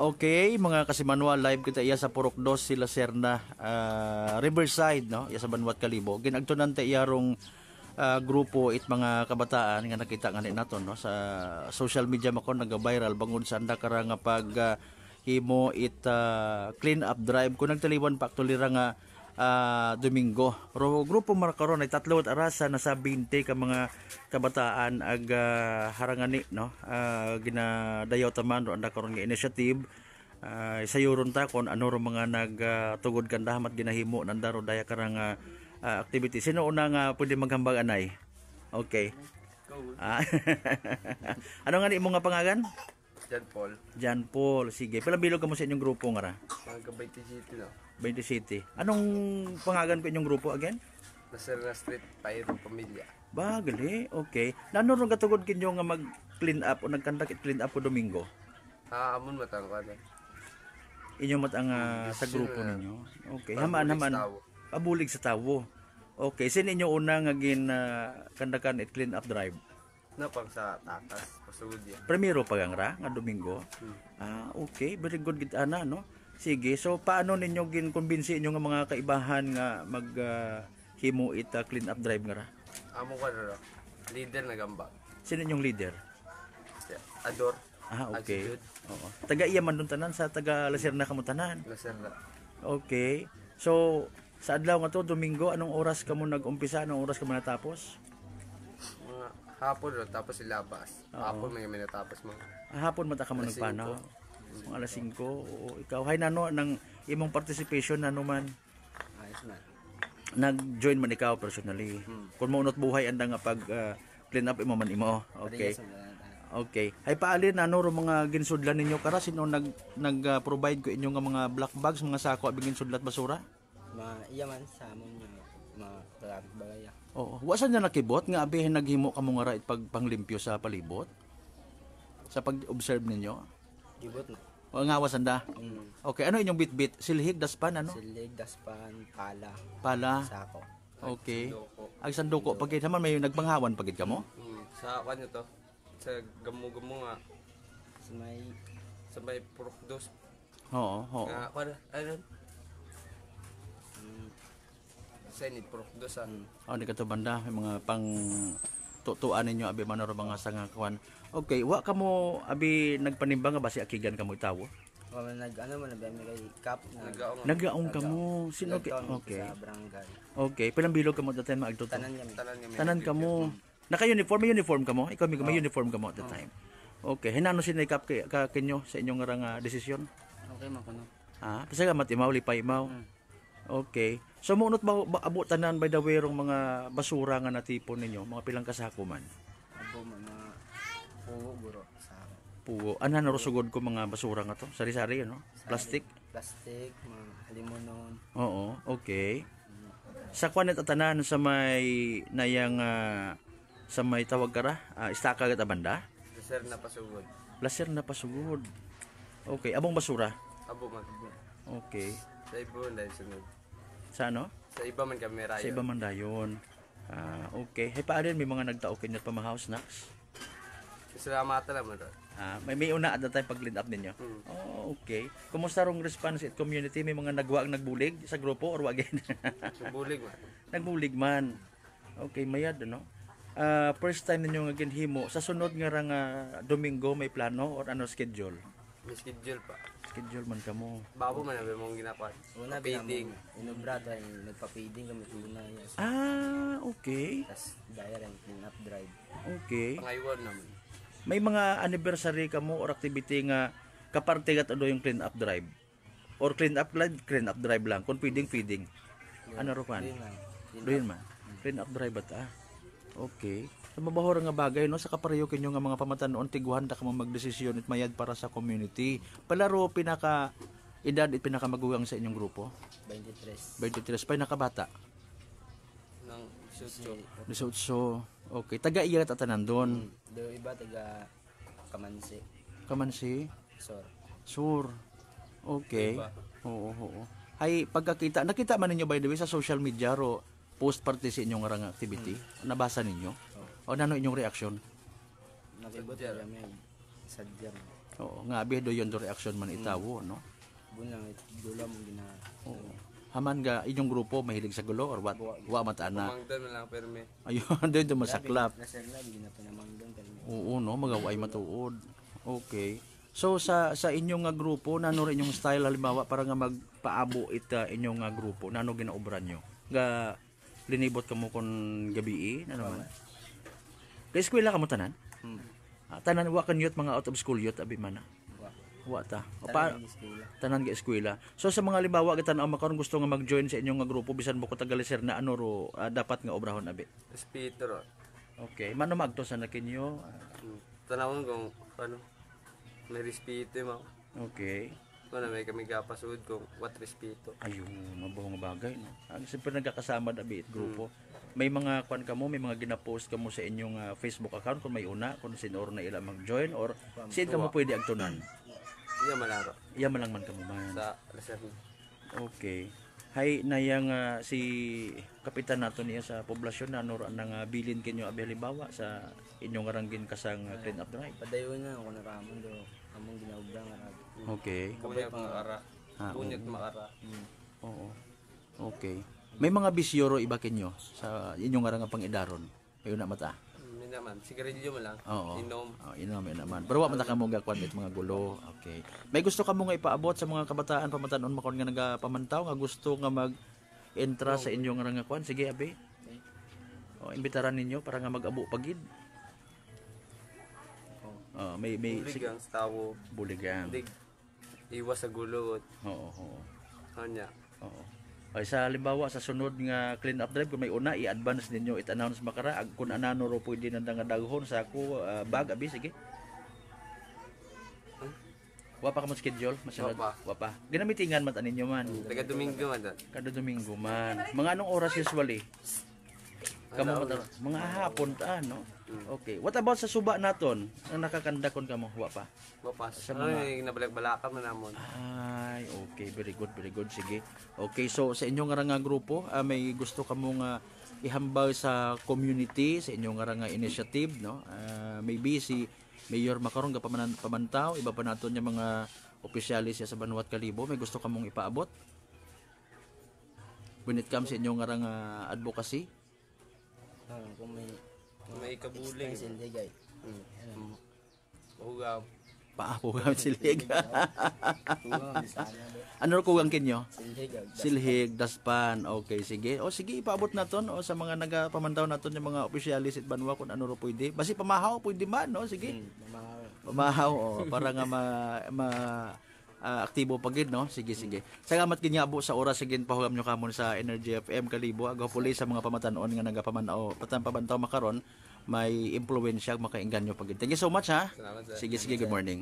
Okay, mga kasimanwa, live kita iya sa Purok 2 sila Serna, Riverside, no? Iya sa Banwat Kalibo. Ginagtunan ta iyarong grupo it mga kabataan nga nakita nga ni naton, no? Sa social media makon naga-viral bangod sa anda kara nga pag himo it clean up drive kung nagtaliwan pa actually ra nga Domingo. Ro grupo markaron ay tatlo at arasa na sa 20 ka mga kabataan ag harangani, no, ginadayaw taman ro anda karon nga initiative sayuron ta kon ano ro mga nagtugod kanda mat ginahimo nanda ro daya karang activity. Sino una nga pwede maghambag anay? Okay. Ano nga ni mo nga pangalan? John Paul. John Paul, sige. Pila bilog ka mo sa inyong grupo nga ra? Hanggang 20 City na. 20 City. Anong pangalan ko inyong grupo again? Lacerna Street, Pairong Pamilya. Ba, gali. Okay. Nano ron katugod kinyo nga mag-clean up o nagkandak it-clean up ko Domingo? Amon matang ka na. Inyo matang sa grupo ninyo? Okay. Hamaan. Pabulig sa tawo. Okay. Sin inyo una nga kandakan it-clean up drive? Napang sa tatas, pasugod yan. Primero pagangra nga Domingo. Okay, very good gid ana, no. Sige, so paano ninyo ginkumbinsi inyo nga mga kaibahan nga mag himo it clean up drive nga ra? Amo ko na leader na gambag. Sino inyong leader? Ador. Okay. Oo. Taga iya man dun tanan sa taga Lacerna kamo tanan. Lacerna. Okay. So sa adlaw nga to Domingo, anong oras kamo nag-umpisa? Anong oras kamo natapos? Hapon ro tapos ilabas. Hapon may natapos mo. Hapon mata ka mo nagpanaw. Mga alas 5. Oo, ikaw hay nano nang imong participation nano man. Ayos na. Nag-join man ikaw personally. Kung maunot buhay anda nga pag clean up imo man imo. Okay. Okay. Hay paalin ano ro mga ginsudlan ninyo kara sino nag-provide ko inyo nga mga black bags, mga sako abing ginsudlat basura? Iya man sa amon mga bagaya. Oo. Wasan na nakibot nga abihin naghimo kamo nga ra pagpanglimpyo sa palibot? Sa pag-observe ninyo? Gibot na. O nga wasan da? Okay, ano inyong bitbit? Silhig, daspan, ano? Silhig, daspan, pala. Pala? Sako. Okay. Ag sanduko. Pagkit naman may nagpanghawan pagkit ka mo? Sa kanyo to. Sa gamo-gamo nga. Sa may Purok 2. Oo. Nga, ano? Sa init Purok 2 di ka to banda. May mga pang tutuan ninyo abi manoro mga sangakwan. Okay, wa kamo abi nagpanimbang nga ba si akigan kamo itawo? Wala ano man abi kay kap nagaong kamo. Sino okay. Sa barangay. Okay, pilang bilog kamo daten maagto? Tanan kamo. Naka-uniform kamo? Ikaw may uniform kamo at the time. Okay, hinano sinikap ka kinyo sa inyong nga desisyon? Okay man kuno. Pasaka matimaw lipay imaw. Okay. So munot ba abot tanan by the way rong mga basura nga natipon ninyo, mga pilang kasako man? Abo mga pugo guro sa pugo. Ano na sugod ko mga basura nga to? Sari-sari ano? Plastic, mga halimonon. Oo, okay. Sa kwanet tanan sa may nayang sa may tawag kara, istaka gat banda? Laser na pasugod. Okay, abong basura. Abo man. Okay. Sa iba man dahil sunod. Sa ano? Sa iba man kami rayon. Sa iba man dayon. Okay. Hay paalin may mga nagtao kinyo pa mga house snacks? Salamatan naman ron. May una at the time pag clean up ninyo? Oh, okay. Kumusta rong response at community? May mga nagwa ang nagbulig sa grupo or wagin? Nagbulig man. Nagbulig man. Okay, mayad ano? First time ninyo nga ginhimo. Sa sunod nga rang Domingo may plano or ano schedule? May schedule pa. Schedule man kamo. Babo man nabi mong ginakuan. Una feeding. Inubrado ay nagpa-feeding kami una. Yes. Okay. Tapos daya rin clean up drive. Okay. Pangaywan naman. May mga anniversary kamo or activity nga kaparte gat ano yung clean up drive? Or clean up drive lang. Kung feeding. Ano ro kan? Doon man. Clean up drive bata. Okay. Sa mabahor nga bagay no sa kapareho kinyo nga mga pamatanon tiguhan ta ka magdesisyon at mayad para sa community. Palaro pinaka edad at pinaka magugang sa inyong grupo? 23. 23 pa nakabata. Nang 18. Okay. Taga iya tatanan doon. Do iba taga Kamansi. Kamansi? Sur. Okay. Oo. Hay pagkakita, nakita man ninyo by the way sa social media ro post parte sa inyong arang activity. Nabasa ninyo? O nano inyong reaction? Nakibot kami. Sadya. Oo, nga abi do yon do reaction man itawo, no? Bunang dula mo gina. Oo. Haman ga inyong grupo mahilig sa gulo or what? Wa matana. Pamangdan na lang perme. Ayun, doon to masaklap. Na sir na gina panamangdon kami. Oo, no, magaway matuod. Okay. So sa inyong nga grupo, nano rin inyong style halimbawa para nga magpaabo ita inyong nga grupo, nano ginaobran nyo? Ga linibot kamo kon gabi na naman. Kay eskwela kamo tanan? Tanan wa kan youth mga out of school youth abi man. Wa ta. O, tanan ga eskwela. So sa mga halimbawa kita na makaron gusto nga mag-join sa inyong nga grupo bisan mo ko tagaliser na ano ro dapat nga obrahon abi. Espiritu ro. Okay, mano magto sa nakinyo? Tanawon kung ano, may respeto mo. Okay. Ano, may kami kapasud kung what respeto. Ayun, mabuhong bagay, no? Ang siyempre nagkakasama na bit grupo. May mga kwan kamo, may mga gina-post kamo sa inyong Facebook account kung may una, kung sinor na ila mag-join or sin kamo pwede agtunan. Iya malaro. Iya man lang man kamo man. Sa reserve. Okay. Hay nayang si kapitan nato niya sa poblasyon na nor nang bilin kinyo abi halimbawa sa inyong ranggin kasang clean up drive. Padayon na ako nakamon do. Among ginaubra nga rabi. Okay. Bunyag makara. Bunyag makara. Oo. Okay. May mga bisyoro iba kinyo sa inyong nga pangidaron. Ayo na mata. Hindi naman. Sigarilyo mo lang. Oo. Inom. Inom naman. Pero wa man ta kamo gakwan mit mga gulo. Okay. May gusto ka mo nga ipaabot sa mga kabataan pamatanon makon nga nagapamantaw nga gusto nga mag-entra sa inyong nga kwan. Sige abi. O imbitaran ninyo para nga mag-abo pagid. May Buligang sa tawo. buligang. Hindi. Iwas sa gulot. Oo. Kanya. Oo. Ay sa halimbawa sa sunod nga clean up drive kung may una i-advance ninyo it-announce makara kung anano ro pwede nanda nga daghon sa ako bag abi sige. Wa pa ka mo schedule masunod. Wa pa. Ginamitingan man ninyo man. Taga Domingo man. Kada Domingo man. Mga anong oras usually? Kamo mga hapon ta no. Okay. What about sa suba naton? Ang nakakandakon kamo wa pa. Wapas. Sa Ano mga- yung nabalak-balaka man namon. Ay, okay. Very good. Sige. Okay, so sa inyong nga grupo, may gusto kamo nga ihambal sa community, sa inyong nga initiative, no? Maybe si Mayor Macaron ga pamantaw, iba pa naton yung mga opisyalis sa Banwat Kalibo, may gusto kamong ipaabot? When it comes sa inyong nga advocacy? Kung May kabuling. hindi gay. Ugaw. Paako kami silig. Tuwa bisana do. Ano ro kugang kinyo? Silhig. Silhig, daspan. Okay, sige. O sige, ipaabot naton o sa mga nagapamantaw naton yung mga opisyalis at banwa kung ano ro pwede. Basi pamahaw pwede man, no? Sige. Pamahaw para nga aktibo pagid, no? Sige. Salamat ginyabo sa oras sige pahugam nyo kamon sa Energy FM Kalibo. Agaw puli sa mga pamatanon nga nagapamanaw pabantaw makaron may impluwensya makainggan nyo pagid. Thank you so much ha. Salamat, sir. Sige, good morning.